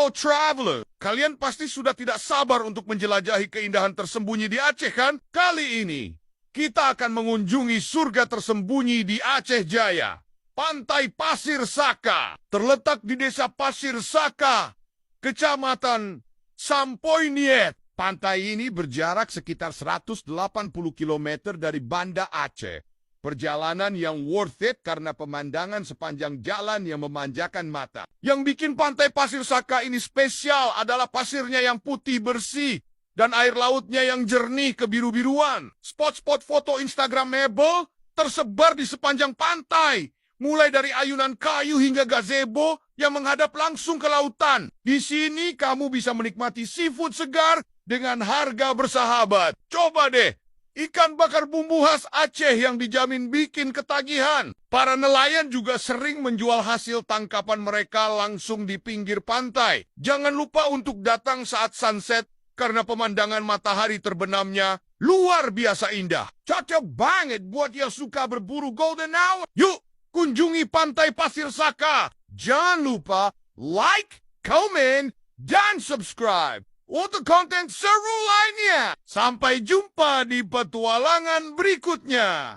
Hello traveler, kalian pasti sudah tidak sabar untuk menjelajahi keindahan tersembunyi di Aceh kan? Kali ini, kita akan mengunjungi surga tersembunyi di Aceh Jaya. Pantai Pasir Saka, terletak di desa Pasir Saka, Kecamatan Sampoiniet. Pantai ini berjarak sekitar 180 km dari Banda Aceh. Perjalanan yang worth it karena pemandangan sepanjang jalan yang memanjakan mata. Yang bikin pantai Pasir Saka ini spesial adalah pasirnya yang putih bersih dan air lautnya yang jernih kebiru-biruan. Spot-spot foto Instagramable tersebar di sepanjang pantai, mulai dari ayunan kayu hingga gazebo yang menghadap langsung ke lautan. Di sini kamu bisa menikmati seafood segar dengan harga bersahabat. Coba deh, ikan bakar bumbu khas Aceh yang dijamin bikin ketagihan. Para nelayan juga sering menjual hasil tangkapan mereka langsung di pinggir pantai. Jangan lupa untuk datang saat sunset karena pemandangan matahari terbenamnya luar biasa indah. Cocok banget buat yang suka berburu golden hour. Yuk, kunjungi pantai Pasir Saka. Jangan lupa like, comment, dan subscribe untuk konten seru lainnya. Sampai jumpa di petualangan berikutnya.